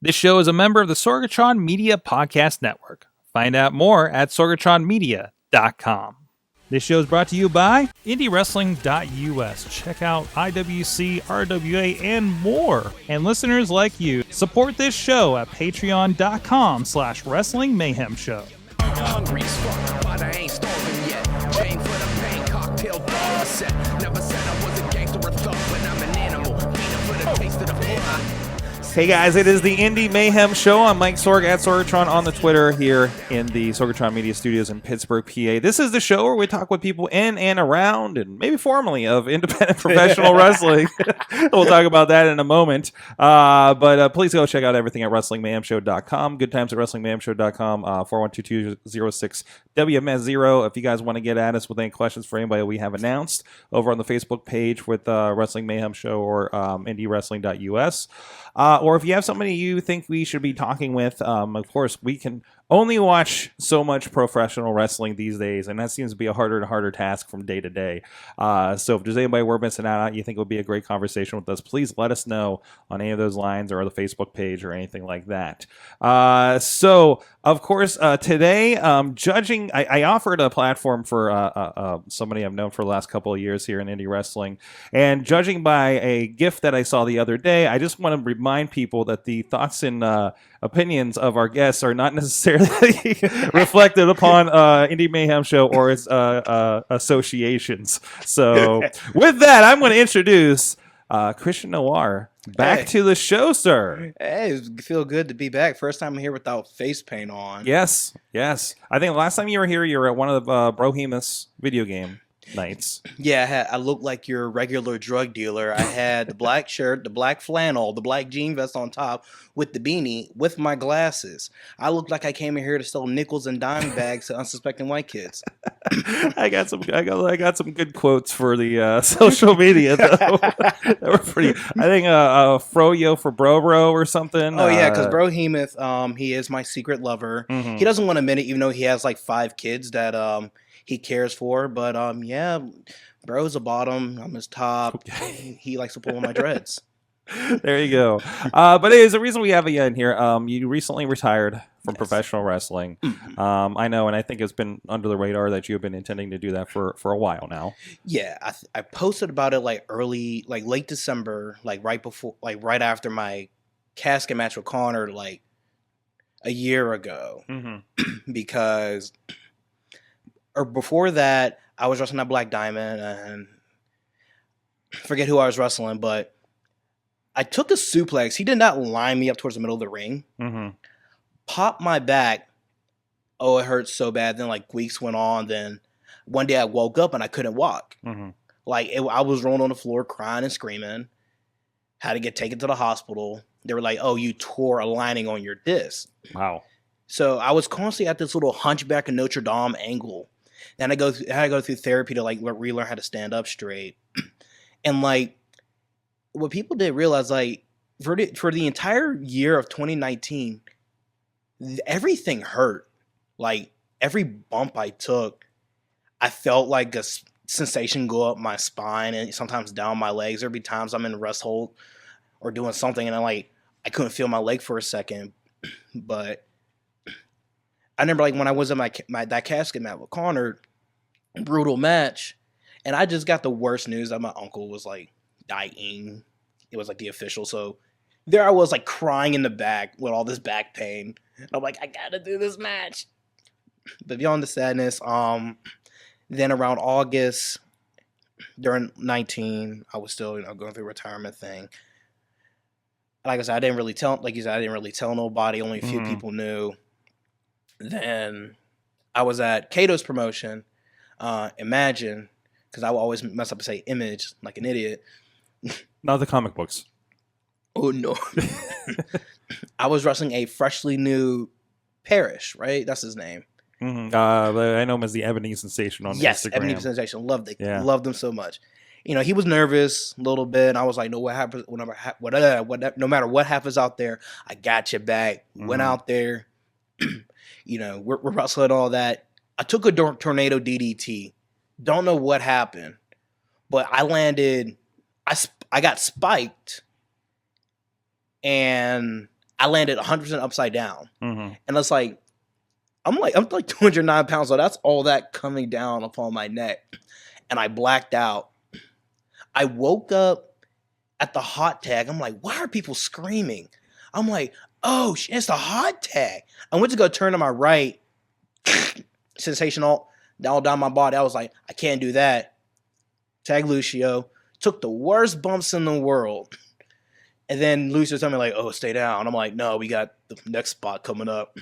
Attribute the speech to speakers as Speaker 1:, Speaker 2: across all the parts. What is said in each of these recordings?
Speaker 1: This show is a member of the Sorgatron Media Podcast Network. Find out more at sorgatronmedia.com. This show is brought to you by IndyWrestling.us. Check out IWC, RWA, and more. And listeners like you, support this show at patreon.com/Wrestling Mayhem Show.
Speaker 2: Hungry as fuck, but I ain't starving yet. Chain for the pain, cocktail dog set. Never said I was a gangster or thug, but I'm an animal. Beating for the taste of the fly.
Speaker 1: Hey guys, it is the Indy Mayhem Show. I'm Mike Sorg at Sorgatron on the Twitter here in the Sorgatron Media Studios in Pittsburgh, PA. This is the show where we talk with people in and around and maybe formerly of independent professional wrestling. We'll talk about that in a moment. But please go check out everything at WrestlingMayhemShow.com. Good times at WrestlingMayhemShow.com. 412-206-WMS0. If you guys want to get at us with any questions for anybody we have announced over on the Facebook page with Wrestling Mayhem Show or IndyWrestling.us. Or if you have somebody you think we should be talking with, of course, we can only watch so much professional wrestling these days, and that seems to be a harder and harder task from day to day. So if there's anybody we're missing out on, you think would be a great conversation with us, please let us know on any of those lines or the Facebook page or anything like that. So, of course, today, judging, I offered a platform for somebody I've known for the last couple of years here in Indy Wrestling, and judging by a GIF that I saw the other day, I just want to remind people that the thoughts and opinions of our guests are not necessarily reflected upon Indy Mayhem Show or its associations. So with that, I'm going to introduce Christian Noir back to the show, sir.
Speaker 3: Hey, it feel good to be back. First time here without face paint on.
Speaker 1: Yes. I think the last time you were here, you were at one of the Brohemus video game nights.
Speaker 3: Yeah, I looked like your regular drug dealer. I had the black shirt, the black flannel, the black jean vest on top with the beanie, with my glasses. I looked like I came in here to sell nickels and dime bags to unsuspecting white kids.
Speaker 1: I got some good quotes for the social media though. That were pretty. I think Froyo for Bro or something.
Speaker 3: Oh yeah, because Brohemoth, he is my secret lover.
Speaker 1: Mm-hmm.
Speaker 3: He doesn't want to admit it, even though he has like 5 kids that he cares for, but yeah, bro's a bottom. I'm his top.
Speaker 1: Okay.
Speaker 3: He likes to pull on my dreads.
Speaker 1: There you go. But anyways, the reason we have you in here, you recently retired from professional wrestling.
Speaker 3: Mm-hmm.
Speaker 1: I know, and I think it's been under the radar that you've been intending to do that for a while now.
Speaker 3: Yeah, I posted about it like late December, right after my casket match with Connor, like a year ago, because. Or before that, I was wrestling at Black Diamond, and I forget who I was wrestling, but I took a suplex. He did not line me up towards the middle of the ring. Popped my back. Oh, it hurt so bad. Then like weeks went on. Then one day I woke up and I couldn't walk. I was rolling on the floor, crying and screaming. Had to get taken to the hospital. They were like, "Oh, you tore a lining on your disc."
Speaker 1: Wow.
Speaker 3: So I was constantly at this little Hunchback of Notre Dame angle. Then I had to go through therapy to like relearn how to stand up straight. And like what people didn't realize, like for the entire year of 2019, everything hurt. Like every bump I took, I felt like a sensation go up my spine and sometimes down my legs. There'd be times I'm in a rest hold or doing something and I couldn't feel my leg for a second. But I remember like when I was in that casket match with Connor, brutal match, and I just got the worst news that my uncle was like dying. It was like the official, so there I was like crying in the back with all this back pain. I'm like, I gotta do this match. But beyond the sadness, then around August during 19, I was still going through a retirement thing. Like I said, I didn't really tell nobody. Only a few people knew. Then I was at Kato's promotion, Imagine, because I will always mess up and say Image like an idiot.
Speaker 1: Not the comic books.
Speaker 3: Oh no. I was wrestling a freshly new Parrish, right? That's his name.
Speaker 1: I know him as the Ebony Sensation on Instagram.
Speaker 3: Yes, Ebony Sensation. Loved it. Yeah. Loved him so much. He was nervous a little bit. And I was like, no, what happens? No matter what happens out there, I got your back. Went out there. We're wrestling all that. I took a tornado DDT. Don't know what happened, but I landed. I got spiked, and I landed 100% upside down.
Speaker 1: Mm-hmm.
Speaker 3: And it's like, I'm like 209 pounds, so that's all that coming down upon my neck. And I blacked out. I woke up at the hot tag. I'm like, why are people screaming? I'm like, oh, it's the hot tag. I went to go turn to my right. Sensation all down my body. I was like, I can't do that. Tag Lucio. Took the worst bumps in the world. And then Lucio told me like, oh, stay down. I'm like, no, we got the next spot coming up.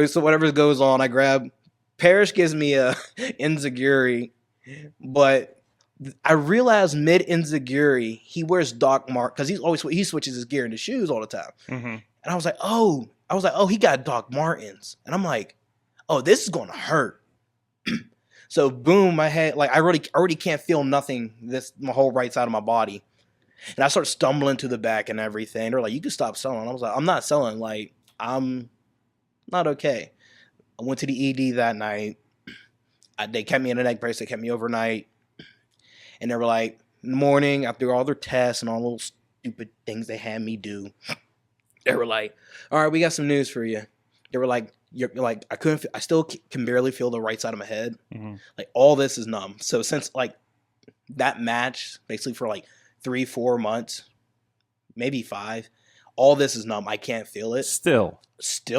Speaker 3: So whatever goes on, I grab. Parrish gives me a enziguri, but I realized mid enziguri he wears Doc Mart because he switches his gear into shoes all the time.
Speaker 1: Mm-hmm.
Speaker 3: And I was like, oh, he got Doc Martens, and I'm like, oh, this is gonna hurt. So boom, my head, like I already can't feel nothing. My whole right side of my body, and I start stumbling to the back and everything. They're like, you can stop selling. I was like, I'm not selling. Like I'm not okay. I went to the ED that night. They kept me in a neck brace. They kept me overnight. And they were like, in the morning, after all their tests and all little stupid things they had me do, they were like, all right, we got some news for you. They were like, you're like, I still can barely feel the right side of my head.
Speaker 1: Mm-hmm.
Speaker 3: Like all this is numb. So since like that match, basically for like 3-4 months, maybe 5, all this is numb. I can't feel it.
Speaker 1: Still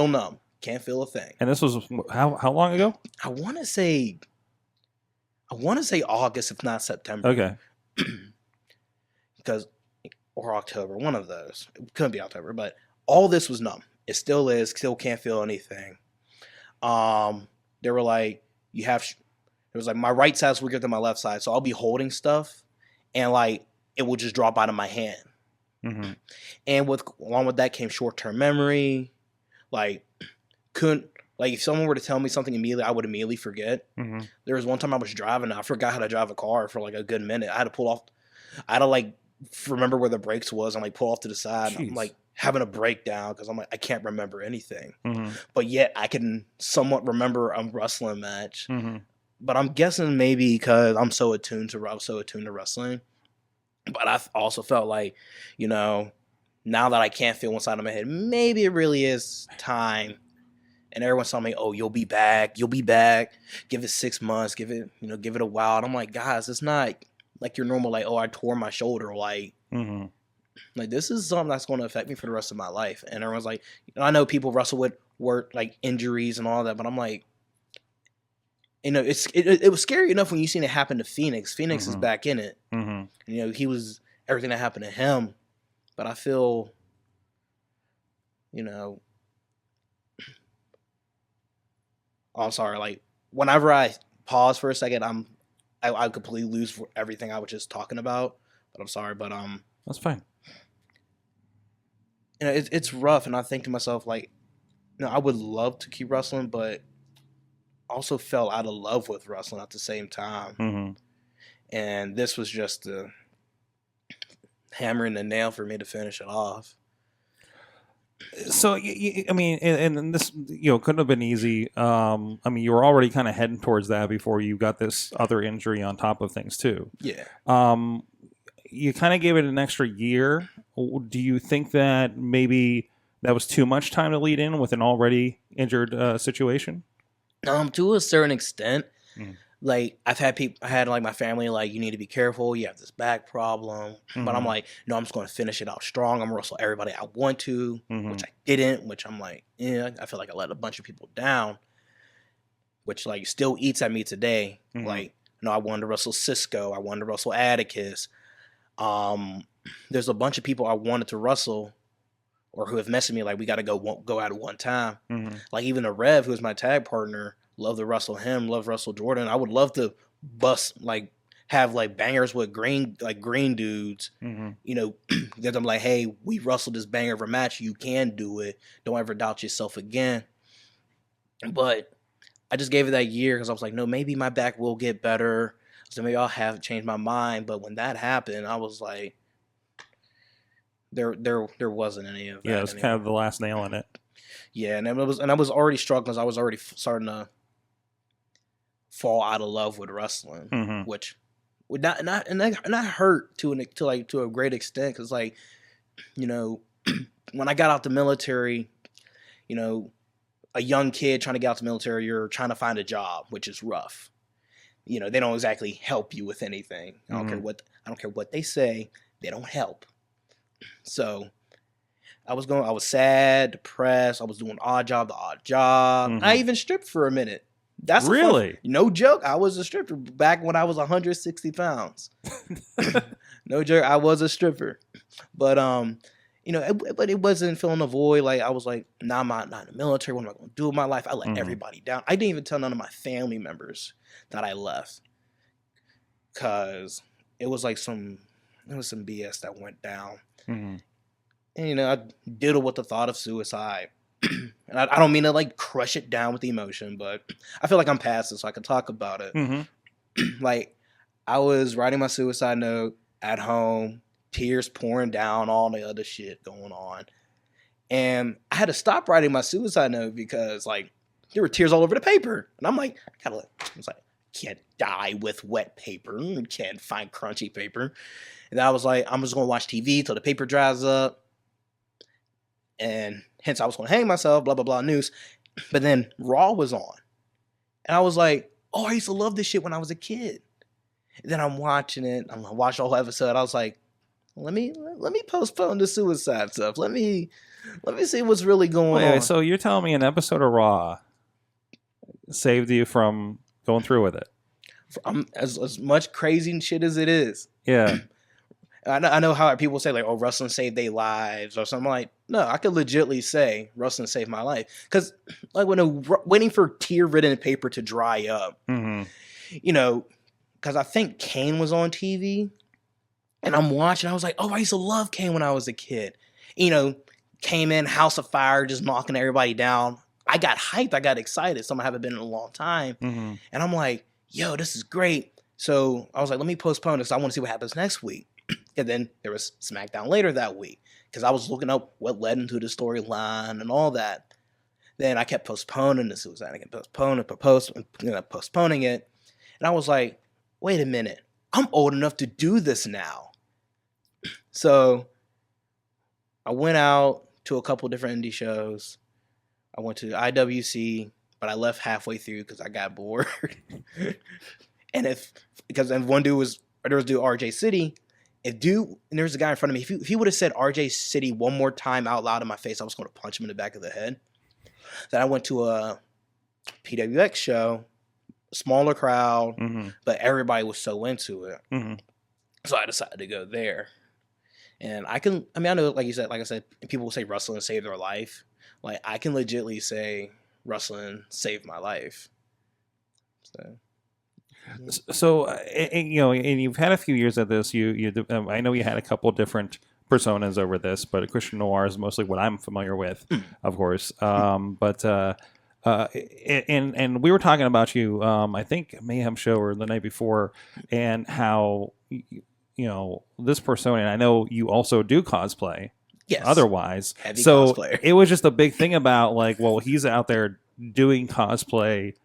Speaker 3: numb. Can't feel a thing.
Speaker 1: And this was how long ago?
Speaker 3: I want to say August, if not September.
Speaker 1: Okay.
Speaker 3: Or October, one of those. It couldn't be October, but all this was numb. It still is. Still can't feel anything. They were like, it was like my right side's weaker than my left side, so I'll be holding stuff, and like it will just drop out of my hand.
Speaker 1: Mm-hmm.
Speaker 3: And along with that came short-term memory. Like if someone were to tell me something immediately, I would immediately forget.
Speaker 1: Mm-hmm.
Speaker 3: There was one time I was driving, and I forgot how to drive a car for like a good minute. I had to like remember where the brakes was and like pull off to the side. I'm like having a breakdown because I'm like, I can't remember anything. Mm-hmm. But yet I can somewhat remember a wrestling match. Mm-hmm. But I'm guessing maybe because I'm so attuned to wrestling. But I also felt like, now that I can't feel one side of my head, maybe it really is time. And everyone's telling me, oh, you'll be back. Give it 6 months. Give it a while. And I'm like, guys, it's not like your normal, like, oh, I tore my shoulder. Like, mm-hmm. Like this is something that's going to affect me for the rest of my life. And everyone's like, I know people wrestle with work, like injuries and all that, but I'm like, it was scary enough when you seen it happen to Phoenix. Phoenix mm-hmm. is back in it. Mm-hmm. He was everything that happened to him. But I feel, I'm sorry. Like whenever I pause for a second, I completely lose everything I was just talking about. But I'm sorry. But
Speaker 1: that's fine.
Speaker 3: It's rough, and I think to myself like, I would love to keep wrestling, but also fell out of love with wrestling at the same time. Mm-hmm. And this was just the hammer and the nail for me to finish it off.
Speaker 1: So, I mean, and this, couldn't have been easy. I mean, you were already kind of heading towards that before you got this other injury on top of things, too.
Speaker 3: Yeah.
Speaker 1: You kind of gave it an extra year. Do you think that maybe that was too much time to lead in with an already injured situation?
Speaker 3: To a certain extent. Mm. Like I had like my family like, you need to be careful. You have this back problem, mm-hmm. but I'm like, no, I'm just going to finish it out strong. I'm gonna wrestle everybody I want to, mm-hmm. which I didn't. Which I'm like, I feel like I let a bunch of people down, which like still eats at me today. Mm-hmm. Like, I wanted to wrestle Cisco. I wanted to wrestle Atticus. There's a bunch of people I wanted to wrestle, or who have messaged me like, we got to go out at one time. Mm-hmm. Like even a Rev, who was my tag partner. Love to wrestle him. Love to wrestle Jordan. I would love to have like bangers with green dudes. Mm-hmm. That I'm like, hey, we wrestled this banger of a match. You can do it. Don't ever doubt yourself again. But I just gave it that year because I was like, no, maybe my back will get better. So maybe I'll have changed my mind. But when that happened, I was like, there wasn't any of that.
Speaker 1: Yeah, it was kind of the last nail in it.
Speaker 3: Yeah, and I was already struggling because I was already starting to fall out of love with wrestling, mm-hmm. which would not hurt to a great extent because like, when I got out the military, you know, a young kid trying to get out the military, you're trying to find a job, which is rough. You know, they don't exactly help you with anything. I don't care what they say, they don't help. So I was sad, depressed. I was doing odd job to odd job.
Speaker 1: Mhm.
Speaker 3: I even stripped for a minute. That's
Speaker 1: Really?
Speaker 3: no joke. I was a stripper back when I was 160 pounds. No joke. I was a stripper, but you know, but it wasn't filling a void. Like I was like, nah, I'm not in the military. What am I going to do with my life? I let everybody down. I didn't even tell none of my family members that I left, cause it was some BS that went down.
Speaker 1: Mhm.
Speaker 3: And you know, I diddle with the thought of suicide. And I don't mean to like crush it down with the emotion, but I feel like I'm past it, so I can talk about it.
Speaker 1: Mhm.
Speaker 3: Like I was writing my suicide note at home, tears pouring down, all the other shit going on, and I had to stop writing my suicide note because like there were tears all over the paper, and I'm like, I was like, can't die with wet paper, can't find crunchy paper, and I was like, I'm just gonna watch TV till the paper dries up. And hence I was going to hang myself, blah, blah, blah, news. But then Raw was on. And I was like, oh, I used to love this shit when I was a kid. And then I'm watching it. I'm going to watch the whole episode. I was like, let me postpone the suicide stuff. Let me see what's really going on.
Speaker 1: So you're telling me an episode of Raw saved you from going through with it?
Speaker 3: As much crazy shit as it is.
Speaker 1: Yeah.
Speaker 3: I know how people say like, oh, wrestling saved their lives or something. Like, no, I could legitimately say wrestling saved my life. Because like waiting for tear-ridden paper to dry up, you know, because I think Kane was on TV and I'm watching. I was like, oh, I used to love Kane when I was a kid. You know, came in, House of Fire, just knocking everybody down. I got hyped. I got excited. Something I haven't been in a long time. And I'm like, yo, this is great. So I was like, let me postpone this. I want to see what happens next week. And then there was SmackDown later that week because I was looking up what led into the storyline and all that. Then I kept postponing the suicide. I kept postponing it. And I was like, wait a minute. I'm old enough to do this now. So I went out to a couple different indie shows. I went to IWC, but I left halfway through because I got bored. Because one dude was RJ City. And there's a guy in front of me. If he would have said RJ City one more time out loud in my face, I was going to punch him in the back of the head. Then I went to a PWX show, smaller crowd, but everybody was so into it. So I decided to go there. And I know, like I said, people will say wrestling saved their life. Like, I can legitimately say wrestling saved my life.
Speaker 1: So and, you know, and you've had a few years of this. I know you had a couple different personas over this, but Christian Noir is mostly what I'm familiar with, of course. But and we were talking about you, I think Mayhem show or the night before, and how you know this persona. And I know you also do cosplay.
Speaker 3: Yes.
Speaker 1: Otherwise,
Speaker 3: Heavy
Speaker 1: so
Speaker 3: cosplayer.
Speaker 1: It was just a big thing about like, well, he's out there doing cosplay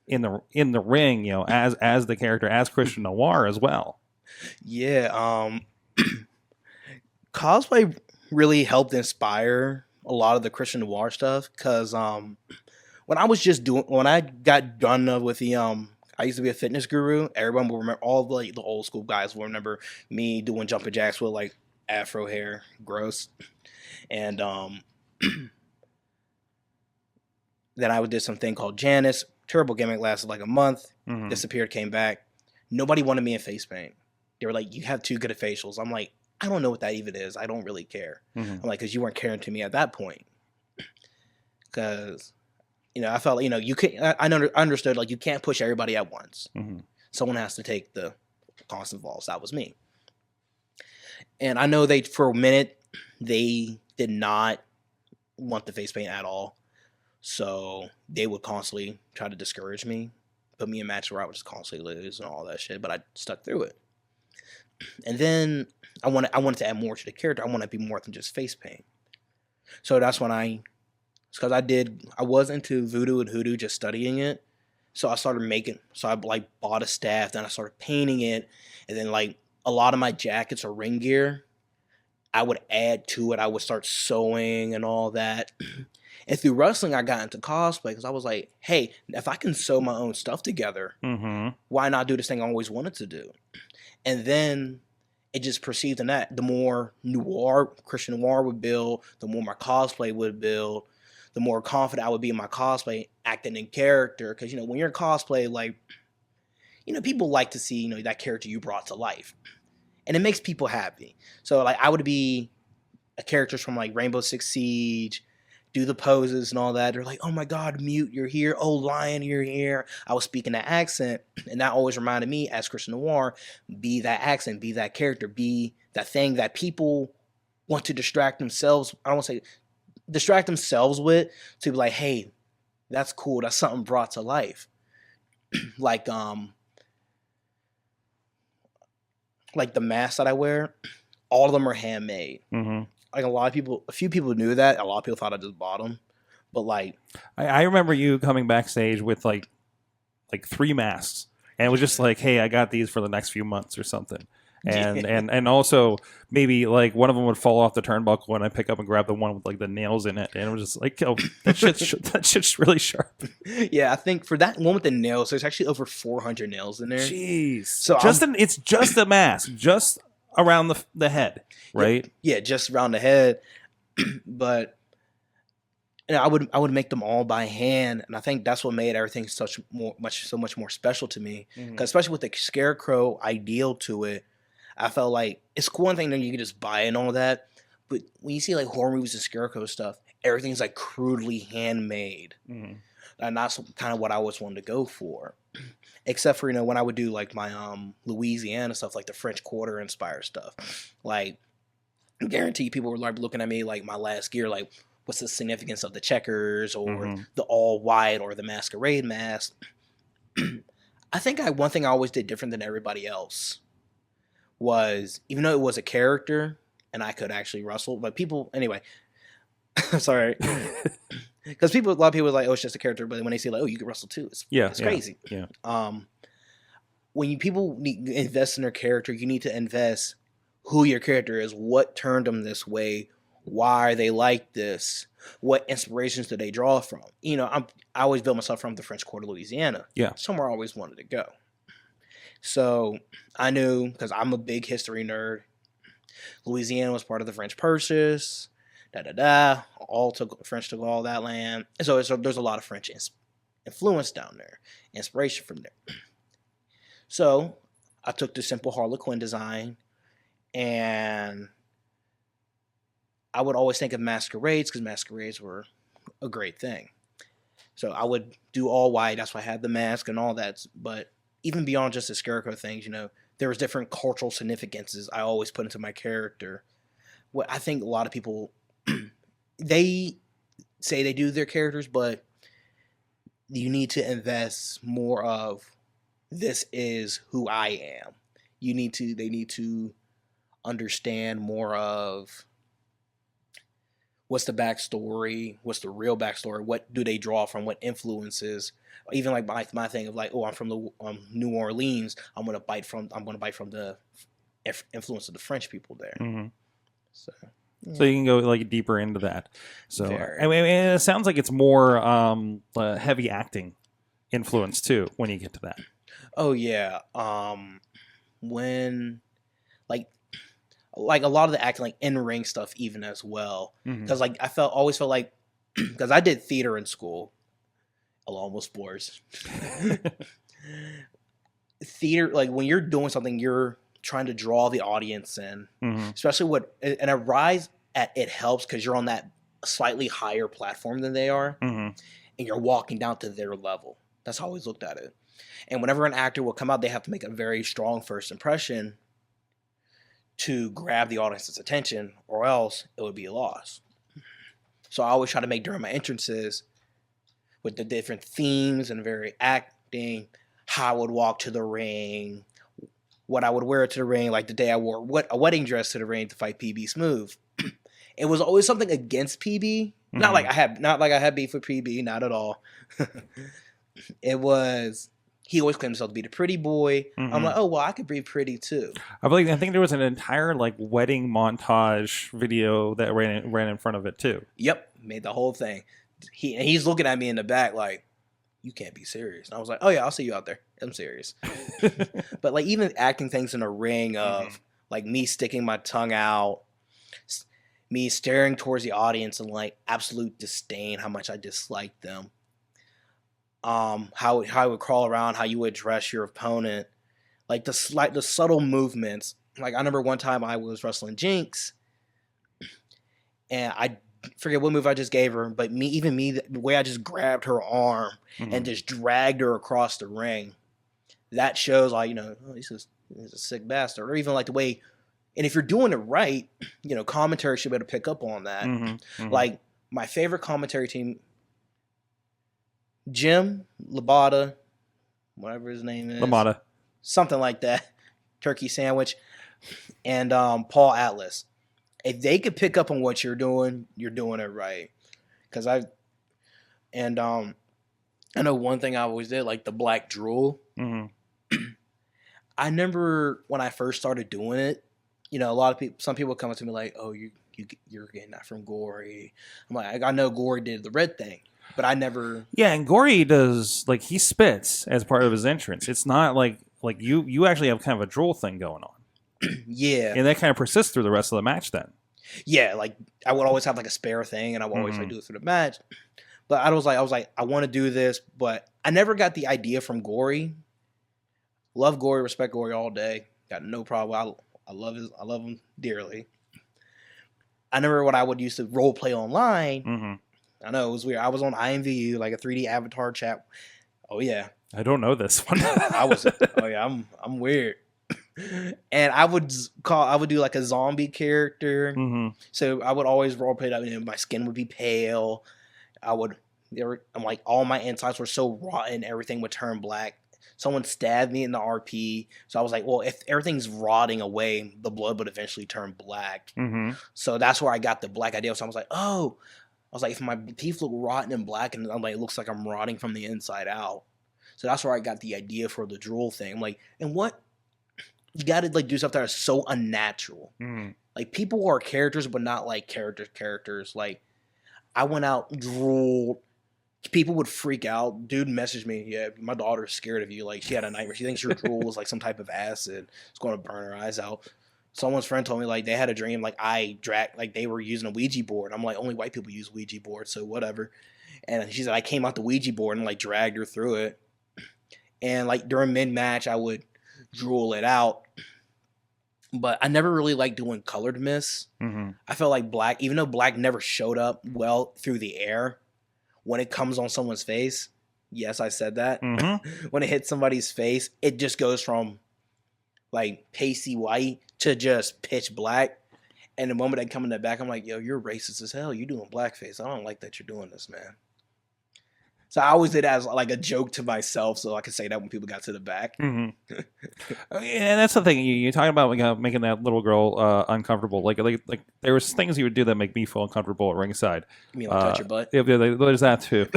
Speaker 1: in the ring, you know, as the character, as Christian Noir as well.
Speaker 3: Yeah, cosplay really helped inspire a lot of the Christian Noir stuff because when I got done with the I used to be a fitness guru. Everyone will remember, all the old school guys will remember me doing jumping jacks with like afro hair, gross, and then I did something called Janice. Terrible gimmick, lasted like a month, disappeared, came back. Nobody wanted me in face paint. They were like, you have too good at facials. I'm like, I don't know what that even is. I don't really care. I'm like, because you weren't caring to me at that point. Because, you know, I felt, you know, you can't, I understood, like, you can't push everybody at once. Someone has to take the constant balls. That was me. And I know for a minute, they did not want the face paint at all. So they would constantly try to discourage me, put me in matches where I would just constantly lose and all that shit. But I stuck through it. And then I wanted to add more to the character. I want to be more than just face paint. So that's when I was into voodoo and hoodoo, just studying it. So I like bought a staff, then I started painting it. And then like a lot of my jackets are ring gear. I would add to it. I would start sewing and all that. And through wrestling, I got into cosplay because I was like, hey, if I can sew my own stuff together, why not do this thing I always wanted to do? And then it just proceeded in that. The more noir, Christian noir would build, the more my cosplay would build, the more confident I would be in my cosplay, acting in character. Because, when you're in cosplay, like, people like to see, that character you brought to life. And it makes people happy. So, like, I would be a character from, like, Rainbow Six Siege, do the poses and all that. They're like, oh my God, Mute, you're here. Oh, Lion, you're here. I was speaking that accent. And that always reminded me, as Christian Noir, be that accent, be that character, be that thing that people want to distract themselves. I don't want to say distract themselves with, to be like, hey, that's cool. That's something brought to life. like the masks that I wear, all of them are handmade. Like a few people knew that. A lot of people thought I just bought them. But like,
Speaker 1: I remember you coming backstage with like 3 masks, and it was just like, hey, I got these for the next few months or something. And and also maybe like one of them would fall off the turnbuckle, and I pick up and grab the one with like the nails in it, and it was just like, oh, that shit's really sharp.
Speaker 3: Yeah, I think for that one with the nails, there's actually over 400 nails in there.
Speaker 1: Jeez,
Speaker 3: so
Speaker 1: it's just a mask, just around the head, right?
Speaker 3: Yeah, just around the head. But I would make them all by hand, and I think that's what made everything so much more special to me. Because especially with the scarecrow ideal to it, I felt like it's one thing that you can just buy and all that, but when you see like horror movies and scarecrow stuff, everything's like crudely handmade, and that's kind of what I always wanted to go for. Except for when I would do like my Louisiana stuff, like the French Quarter inspired stuff, like I guarantee people were like looking at me like my last gear, like what's the significance of the checkers or the all white or the masquerade mask. I think one thing I always did different than everybody else was, even though it was a character and I could actually wrestle, but people anyway. Sorry. Because a lot of people are like, oh, it's just a character, but when they say like, oh, you can wrestle too, it's crazy.
Speaker 1: Yeah.
Speaker 3: When people invest in their character, you need to invest who your character is, what turned them this way, why are they like this, what inspirations do they draw from. I always built myself from the French Quarter, Louisiana.
Speaker 1: Yeah.
Speaker 3: Somewhere I always wanted to go. So I knew, because I'm a big history nerd, Louisiana was part of the French Purchase. French took all that land. And so there's a lot of French influence down there, inspiration from there. So I took the simple Harlequin design, and I would always think of masquerades, because masquerades were a great thing. So I would do all white. That's why I had the mask and all that. But even beyond just the scarecrow things, there was different cultural significances I always put into my character. What I think a lot of people, they say they do their characters, but you need to invest more of, this is who I am. They need to understand more of what's the backstory, what's the real backstory, what do they draw from, what influences. Even like my thing of like, oh, I'm from the New Orleans, I'm gonna bite from the influence of the French people there. So
Speaker 1: you can go like deeper into that. So I mean, it sounds like it's more heavy acting influence too when you get to that.
Speaker 3: Oh yeah, when like a lot of the acting, like in ring stuff, even as well, because like I always felt like, because I did theater in school, along with sports. Theater, like when you're doing something, you're trying to draw the audience in, especially and a Ryse it helps because you're on that slightly higher platform than they are, and you're walking down to their level. That's how I always looked at it. And whenever an actor will come out, they have to make a very strong first impression to grab the audience's attention, or else it would be a loss. So I always try to make during my entrances, with the different themes and very acting, how I would walk to the ring, what I would wear to the ring, like the day I wore a wedding dress to the ring to fight PB Smooth. It was always something against PB. Not like I had beef with PB, not at all. It was he always claimed himself to be the pretty boy.
Speaker 1: Mm-hmm.
Speaker 3: I'm like, oh well, I could be pretty too.
Speaker 1: I think there was an entire like wedding montage video that ran in front of it too.
Speaker 3: Yep, made the whole thing. He's looking at me in the back like, you can't be serious. And I was like, oh yeah, I'll see you out there. I'm serious. But like even acting things in a ring of like me sticking my tongue out, me staring towards the audience and like absolute disdain, how much I disliked them. How I would crawl around, how you would address your opponent, like the subtle movements. Like I remember one time I was wrestling Jinx, and I forget what move I just gave her, but the way I just grabbed her arm and just dragged her across the ring, that shows like, oh, he's a sick bastard. Or even like the way, and if you're doing it right, commentary should be able to pick up on that. Like my favorite commentary team, Jim Labata, whatever his name is,
Speaker 1: Lamada, something
Speaker 3: like that, turkey sandwich, and Paul Atlas. If they could pick up on what you're doing it right. Because I know one thing I always did, like the black drool. I remember when I first started doing it, some people come up to me like, oh, you're getting that from Gory. I'm like, I know Gory did the red thing, but I never.
Speaker 1: Yeah, and Gory does, like, he spits as part of his entrance. It's not like you actually have kind of a drool thing going on.
Speaker 3: Yeah.
Speaker 1: And that kind of persists through the rest of the match then.
Speaker 3: Yeah, like I would always have like a spare thing and I would always like do it through the match. But I was like, I want to do this, but I never got the idea from Gory. Love Gory, respect Gory all day. Got no problem. I love him dearly. I remember when I would used to role play online. I know it was weird. I was on IMVU, like a 3D avatar chat. Oh yeah. I
Speaker 1: don't know this one.
Speaker 3: Oh yeah, I'm weird. And I would do like a zombie character. So I would always role play that. My skin would be pale. I'm like, all my insides were so rotten, everything would turn black. Someone stabbed me in the RP. So I was like, well, if everything's rotting away, the blood would eventually turn black. So that's where I got the black idea. So I was like, oh, if my teeth look rotten and black, and I'm like, it looks like I'm rotting from the inside out. So that's where I got the idea for the drool thing. I'm like, and what? You got to like do stuff that are so unnatural. Like people are characters, but not like characters. Like I went out, drooled. People would freak out. Dude messaged me, yeah, my daughter's scared of you. Like she had a nightmare. She thinks your drool is like some type of acid. It's going to burn her eyes out. Someone's friend told me like they had a dream like they were using a Ouija board. I'm like, only white people use Ouija boards, so whatever. And she said I came out the Ouija board and like dragged her through it. And like during mid-match, I would drool it out. But I never really liked doing colored mist. I felt like black, even though black never showed up well through the air, when it comes on someone's face, yes, I said that. When it hits somebody's face, it just goes from like pasty white to just pitch black. And the moment I come in the back, I'm like, yo, you're racist as hell. You're doing blackface. I don't like that you're doing this, man. So I always did it as like a joke to myself, so I could say that when people got to the back.
Speaker 1: And that's the thing you talking about, like, making that little girl uncomfortable. Like there was things you would do that make me feel uncomfortable at ringside.
Speaker 3: You mean like touch your butt?
Speaker 1: Yeah, there's that too.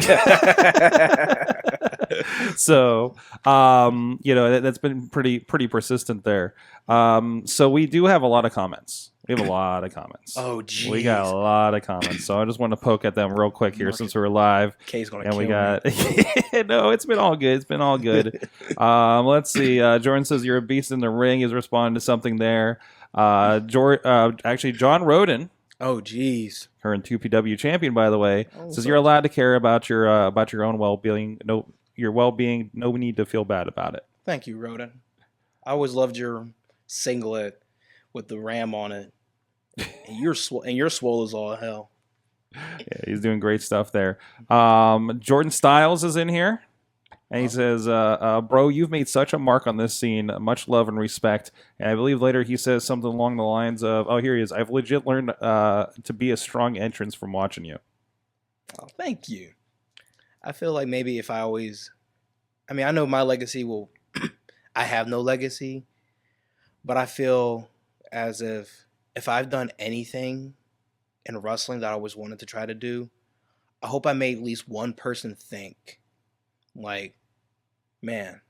Speaker 1: So that's been pretty persistent there. So we do have a lot of comments. We have a lot of comments.
Speaker 3: Oh, geez.
Speaker 1: We got a lot of comments. So I just want to poke at them real quick here since we're live.
Speaker 3: Kay's going to
Speaker 1: kill
Speaker 3: me.
Speaker 1: No, it's been all good. It's been all good. Let's see. Jordan says, you're a beast in the ring. He's responding to something there. Actually, John Roden.
Speaker 3: Oh, geez.
Speaker 1: Current 2PW champion, by the way. Says, you're allowed to care about your own well-being. No, your well-being. No need to feel bad about it.
Speaker 3: Thank you, Roden. I always loved your singlet with the ram on it. And your swole is all hell.
Speaker 1: Yeah, he's doing great stuff there. Jordan Styles is in here. And he says, bro, you've made such a mark on this scene. Much love and respect. And I believe later he says something along the lines of, oh, here he is. I've legit learned to be a strong entrance from watching you.
Speaker 3: Oh, thank you. I feel like maybe if I know my legacy will, I have no legacy, but I feel as if I've done anything in wrestling that I always wanted to try to do, I hope I made at least one person think, like, man,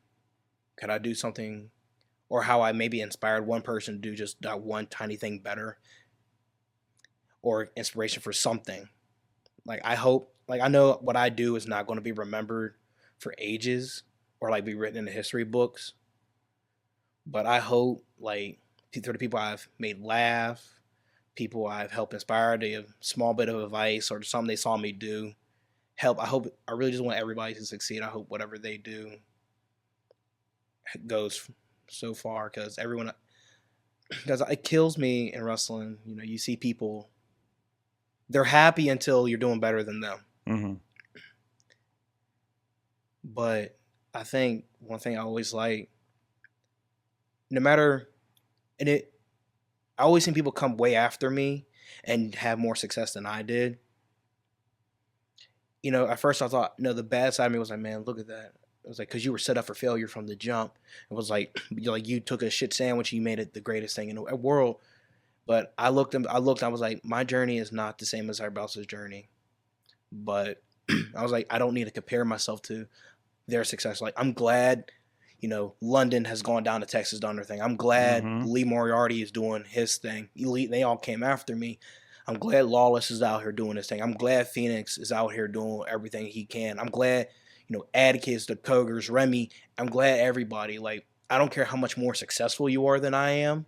Speaker 3: could I do something, or how I maybe inspired one person to do just that one tiny thing better, or inspiration for something. Like I hope, like I know what I do is not going to be remembered for ages or like be written in the history books, but I hope like for the people I've made laugh, people I've helped inspire, a small bit of advice or something they saw me do help. I really just want everybody to succeed. I hope whatever they do goes so far, because it kills me in wrestling. You know, you see people, they're happy until you're doing better than them.
Speaker 1: Mm-hmm.
Speaker 3: But I think one thing I always like, no matter, I always see people come way after me and have more success than I did. You know, at first I thought, the bad side of me was like, man, look at that. It was like, because you were set up for failure from the jump. It was like you took a shit sandwich and you made it the greatest thing in the world. But I looked, I was like, my journey is not the same as everybody else's journey. But I was like, I don't need to compare myself to their success. Like, I'm glad, London has gone down to Texas, done their thing. I'm glad Lee Moriarty is doing his thing. Elite, they all came after me. I'm glad Lawless is out here doing his thing. I'm glad Phoenix is out here doing everything he can. I'm glad, Atticus, the Cogers, Remy. I'm glad everybody. Like, I don't care how much more successful you are than I am.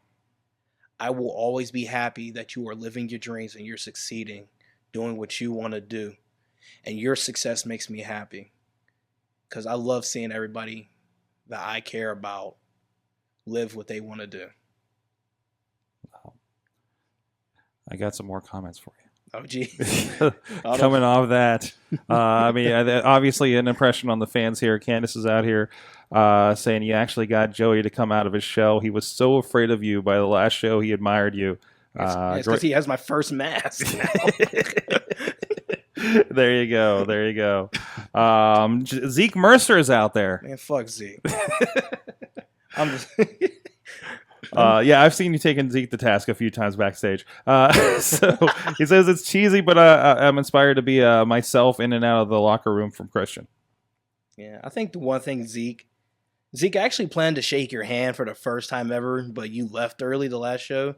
Speaker 3: I will always be happy that you are living your dreams and you're succeeding, doing what you want to do. And your success makes me happy, because I love seeing everybody that I care about live what they want to do.
Speaker 1: I got some more comments for you.
Speaker 3: Oh, gee.
Speaker 1: Coming off that. I mean, obviously an impression on the fans here. Candace is out here saying you actually got Joey to come out of his shell. He was so afraid of you by the last show. He admired you.
Speaker 3: It's because he has my first mask.
Speaker 1: There you go. There you go. Zeke Mercer is out there.
Speaker 3: Man, fuck Zeke. I'm just...
Speaker 1: Yeah, I've seen you taking Zeke to task a few times backstage. So he says it's cheesy, but I'm inspired to be myself in and out of the locker room from Christian.
Speaker 3: Yeah, I think the one thing Zeke actually planned to shake your hand for the first time ever, but you left early the last show.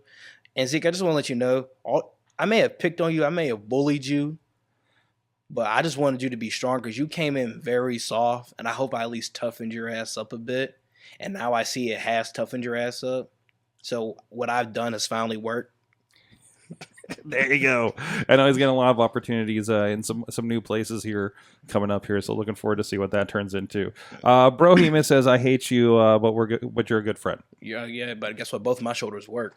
Speaker 3: And Zeke, I just want to let you know, I may have picked on you, I may have bullied you, but I just wanted you to be strong, because you came in very soft, and I hope I at least toughened your ass up a bit. And now I see it has toughened your ass up. So what I've done has finally worked.
Speaker 1: There you go. I know he's getting a lot of opportunities in some new places here coming up here. So looking forward to see what that turns into. Brohema says, "I hate you, but you're a good friend."
Speaker 3: Yeah. But guess what? Both of my shoulders work.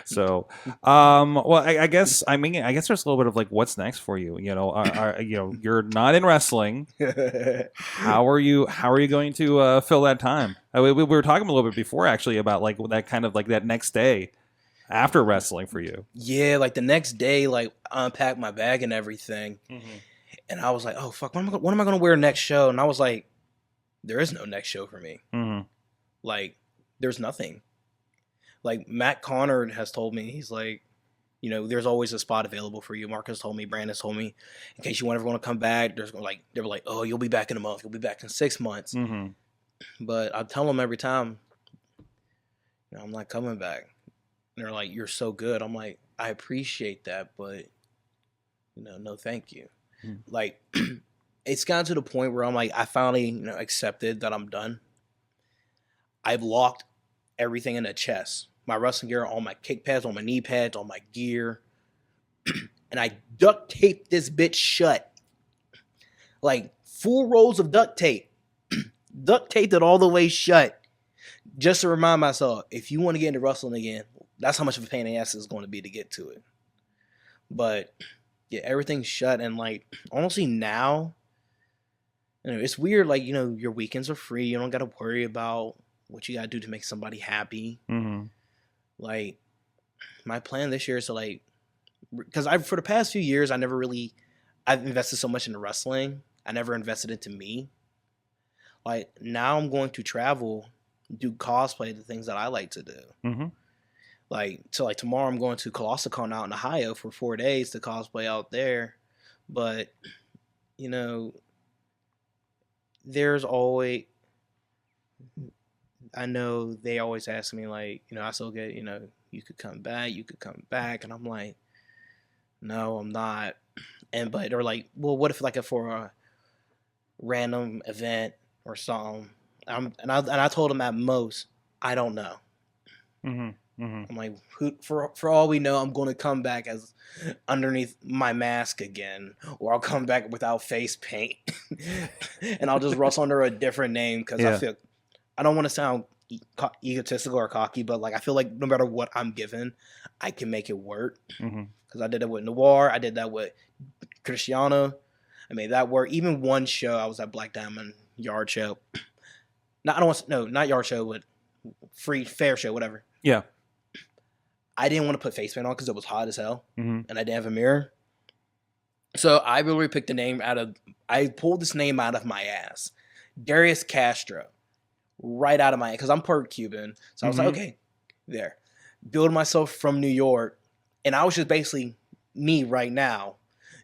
Speaker 1: So, well, I guess there's a little bit of like, what's next for you? You're not in wrestling. How are you going to fill that time? We were talking a little bit before actually about like that kind of like that next day after wrestling for you.
Speaker 3: Yeah, like the next day, like I unpacked my bag and everything, and I was like, oh fuck, what am I going to wear next show? And I was like, there is no next show for me. Like, there's nothing. Like, Matt Connor has told me, he's like, there's always a spot available for you. Marcus told me, Brandon's told me, in case you ever want to come back, they were like, oh, you'll be back in a month, you'll be back in 6 months. But I tell them every time, I'm not coming back. And they're like, you're so good. I'm like, I appreciate that, but no, thank you. Like, it's gotten to the point where I'm like, I finally, accepted that I'm done. I've locked everything in a chest. My wrestling gear, all my kick pads, all my knee pads, all my gear. And I duct taped this bitch shut. Like, full rolls of duct tape. Duct taped it all the way shut. Just to remind myself, if you want to get into wrestling again, that's how much of a pain in the ass it's going to be to get to it. But yeah, everything's shut. And like, honestly now, it's weird. Like, your weekends are free. You don't got to worry about what you got to do to make somebody happy. Like, my plan this year is to like, because for the past few years, I've invested so much into wrestling. I never invested into me. Like, now I'm going to travel, do cosplay, the things that I like to do. Like, so like tomorrow I'm going to Colossicon out in Ohio for 4 days to cosplay out there. But, there's always, I know they always ask me like, I still get, you could come back, and I'm like, no, I'm not. But they're like, well, what if like for a random event or something? I told them at most, I don't know. I'm like, for all we know, I'm going to come back as underneath my mask again, or I'll come back without face paint, and I'll just wrestle under a different name because I don't want to sound egotistical or cocky, but like I feel like no matter what I'm given, I can make it work. Because I did it with Noir, I did that with Cristiano, I made that work. Even one show, I was at Black Diamond Yard Show. Not Yard Show, but Fair Show, whatever.
Speaker 1: Yeah.
Speaker 3: I didn't want to put face paint on because it was hot as hell, and I didn't have a mirror. So I really picked I pulled this name out of my ass. Darius Castro. Right out of my, because I'm part Cuban. So I was like, okay, there. Build myself from New York. And I was just basically me right now.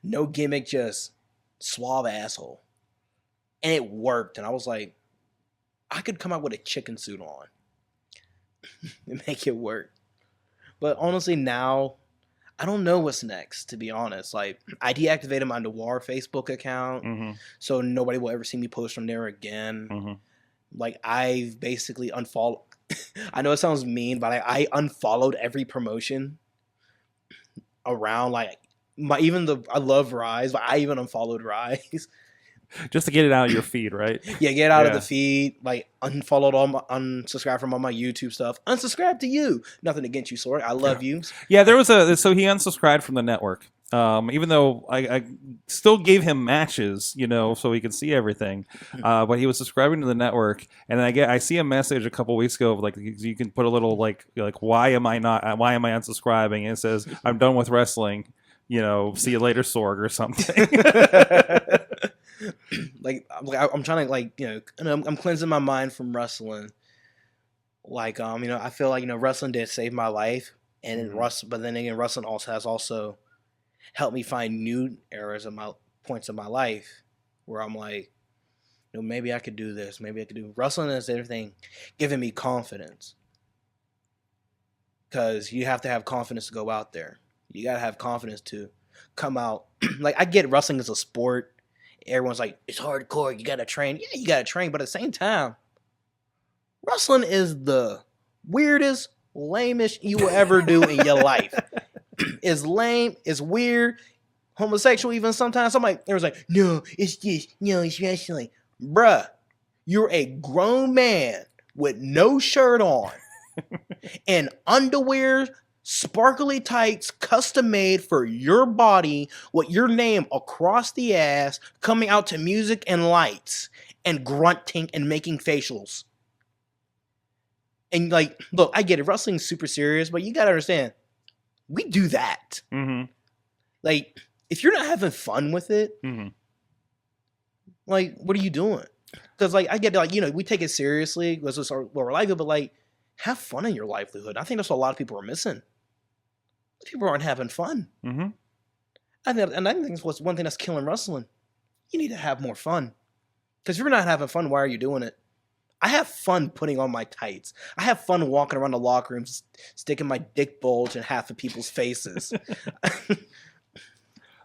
Speaker 3: No gimmick, just suave asshole. And it worked. And I was like, I could come out with a chicken suit on and make it work. But honestly, now, I don't know what's next, to be honest. Like, I deactivated my Noir Facebook account. So nobody will ever see me post from there again. Like, I've basically unfollowed. I know it sounds mean, but I unfollowed every promotion around. Like, I love Ryse, but I even unfollowed Ryse.
Speaker 1: Just to get it out of your feed, right?
Speaker 3: Yeah, get out of the feed. Like, unsubscribe from all my YouTube stuff. Unsubscribe to you. Nothing against you, Sorg. I love you.
Speaker 1: Yeah, there was so he unsubscribed from the network. Even though I still gave him matches, so he could see everything, but he was subscribing to the network, and I see a message a couple weeks ago of like you can put a little like why am I unsubscribing? And it says I'm done with wrestling, see you later, Sorg, or something.
Speaker 3: I'm trying to I'm cleansing my mind from wrestling. Like I feel like wrestling did save my life, and but then again wrestling also helped me find new eras of my points of my life where I'm like, maybe I could do this. Maybe I could do wrestling is everything, giving me confidence. Because you have to have confidence to go out there. You got to have confidence to come out. Like, I get wrestling as a sport. Everyone's like, it's hardcore. You got to train. Yeah, you got to train. But at the same time, wrestling is the weirdest, lamest you will ever do in your life. It's lame, it's weird, homosexual even sometimes. Everyone's like, no, it's wrestling. Bruh, you're a grown man with no shirt on and underwear, sparkly tights, custom made for your body with your name across the ass, coming out to music and lights and grunting and making facials. And look, I get it, wrestling's super serious, but you gotta understand, we do that. Like, if you're not having fun with it, like, what are you doing? Because, I get it, we take it seriously. This is our livelihood, but, have fun in your livelihood. I think that's what a lot of people are missing. People aren't having fun. I think that's what's one thing that's killing wrestling. You need to have more fun. Because if you're not having fun, why are you doing it? I have fun putting on my tights. I have fun walking around the locker room, sticking my dick bulge in half of people's faces.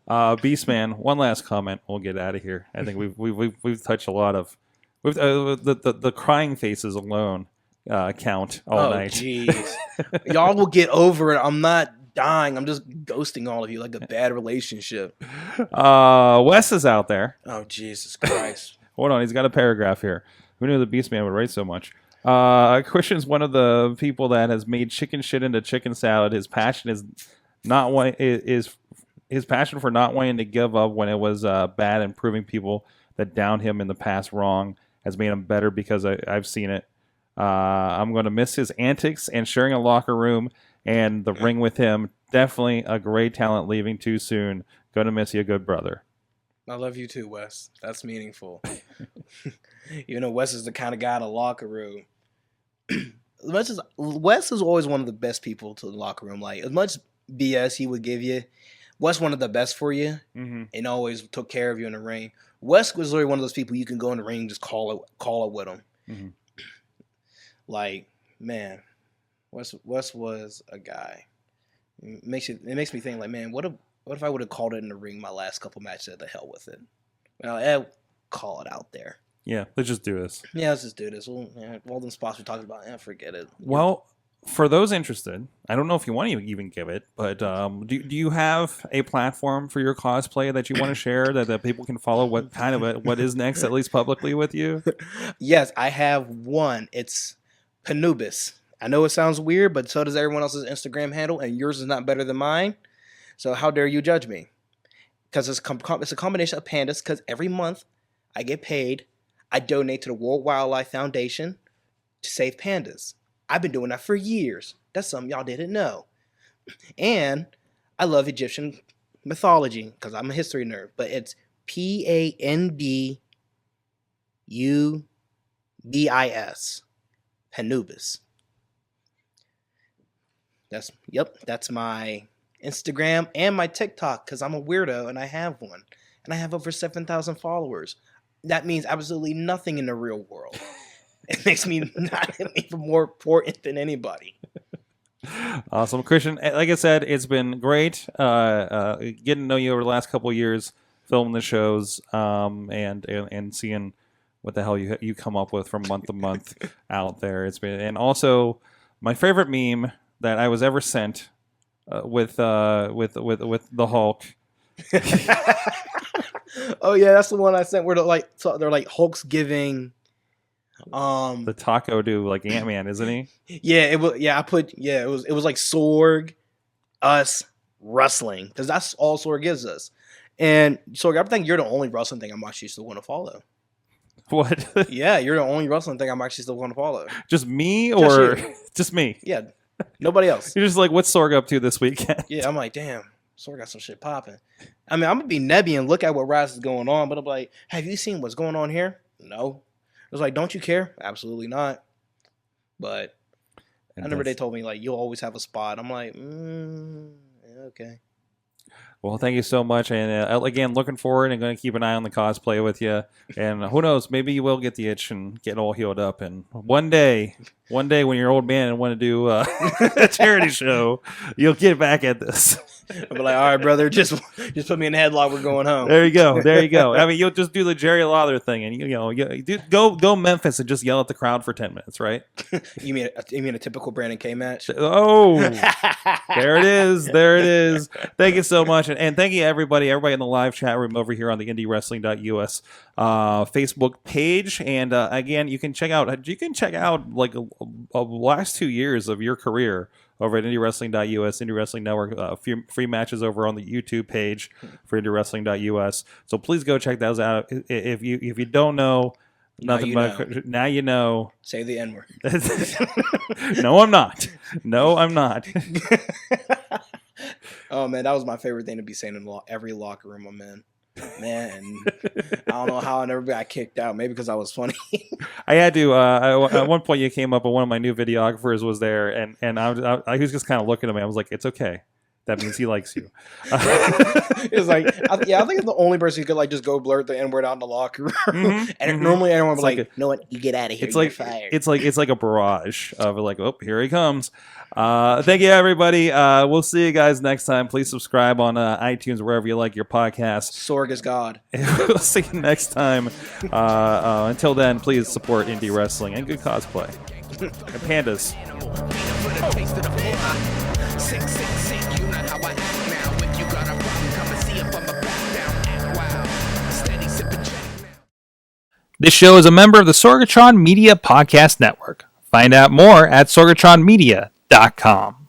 Speaker 1: Beastman, one last comment. We'll get out of here. I think we've touched a lot of the crying faces alone count all night. Jeez,
Speaker 3: y'all will get over it. I'm not dying. I'm just ghosting all of you like a bad relationship.
Speaker 1: Wes is out there.
Speaker 3: Oh Jesus Christ!
Speaker 1: Hold on, he's got a paragraph here. Who knew the Beastman would write so much? Christian's one of the people that has made chicken shit into chicken salad. His passion his passion for not wanting to give up when it was bad and proving people that downed him in the past wrong has made him better because I've seen it. I'm going to miss his antics and sharing a locker room and the ring with him. Definitely a great talent leaving too soon. Going to miss you, good brother.
Speaker 3: I love you too, Wes. That's meaningful. Wes is the kind of guy in the locker room. Wes is always one of the best people to the locker room. Like, as much BS he would give you, Wes one of the best for you, and always took care of you in the ring. Wes was literally one of those people you can go in the ring and just call it with him. Like, man, Wes was a guy. It makes me think like, man, what if I would have called it in the ring my last couple matches? The hell with it. Well, call it out there.
Speaker 1: Yeah, let's just do this.
Speaker 3: Yeah, let's just do this. Well, all them spots we talked about, forget it.
Speaker 1: Well, for those interested, I don't know if you want to even give it, but do you have a platform for your cosplay that you want to share that people can follow? What is next, at least publicly, with you?
Speaker 3: Yes, I have one. It's Panubis. I know it sounds weird, but so does everyone else's Instagram handle, and yours is not better than mine. So how dare you judge me? Because it's a combination of pandas. Because every month I get paid, I donate to the World Wildlife Foundation to save pandas. I've been doing that for years. That's something y'all didn't know. And I love Egyptian mythology because I'm a history nerd. But it's Pandubis. Panubis. That's my Instagram and my TikTok because I'm a weirdo and I have one. And I have over 7,000 followers. That means absolutely nothing in the real world. It makes me not even more important than anybody.
Speaker 1: Awesome. Christian, like I said, it's been great getting to know you over the last couple of years, filming the shows, and seeing what the hell you come up with from month to month out there. It's been, and also my favorite meme that I was ever sent with the Hulk.
Speaker 3: Oh yeah, that's the one I sent where they're like Hulk's giving
Speaker 1: the taco to like Ant-Man, isn't he?
Speaker 3: Yeah, it was. Yeah, it was like Sorg, us, wrestling, because that's all Sorg gives us. And Sorg, I think you're the only wrestling thing I'm actually still going to follow.
Speaker 1: What?
Speaker 3: Yeah, you're the only wrestling thing I'm actually still going to follow.
Speaker 1: Just me or just me?
Speaker 3: Yeah, nobody else.
Speaker 1: You're just like, what's Sorg up to this weekend?
Speaker 3: Yeah, I'm like, damn, Sorg got some shit popping. I mean, I'm gonna be Nebby and look at what Ryse is going on, but I'm like, have you seen what's going on here? No. I was like, don't you care? Absolutely not. But I remember they told me like, you'll always have a spot. I'm like, okay.
Speaker 1: Well, thank you so much. And again, looking forward and going to keep an eye on the cosplay with you. And who knows, maybe you will get the itch and get all healed up. And one day when you're an old man and want to do a charity show, you'll get back at this.
Speaker 3: I'll be like, all right, brother, just put me in the headlock. We're going home.
Speaker 1: There you go. I mean, you'll just do the Jerry Lawler thing, and go Memphis and just yell at the crowd for 10 minutes, right?
Speaker 3: You mean a typical Brandon K match?
Speaker 1: Oh, there it is. Thank you so much, and thank you everybody in the live chat room over here on the IndyWrestling.us Facebook page. And again, you can check out like the last 2 years of your career over at IndyWrestling.us, Indy Wrestling Network, a few free matches over on the YouTube page for IndyWrestling.us. So please go check those out. If you don't know nothing about now you know.
Speaker 3: Say the N-word.
Speaker 1: No, I'm not.
Speaker 3: Oh man, that was my favorite thing to be saying in every locker room I'm in. Man, I don't know how I never got kicked out. Maybe because I was funny.
Speaker 1: I had to. At one point, you came up, and one of my new videographers was there, and I was just kind of looking at me. I was like, "It's okay. That means he likes you."
Speaker 3: It's like, I think it's the only person who could like just go blurt the N-word out in the locker room. Mm-hmm, and normally everyone would be like, you know what, you get out of here. You're fired.
Speaker 1: It's like a barrage of like, oh, here he comes. Thank you, everybody. We'll see you guys next time. Please subscribe on iTunes, wherever you like your podcasts.
Speaker 3: Sorg is God.
Speaker 1: We'll see you next time. Until then, please support indie wrestling and good cosplay. And pandas. This show is a member of the Sorgatron Media Podcast Network. Find out more at sorgatronmedia.com.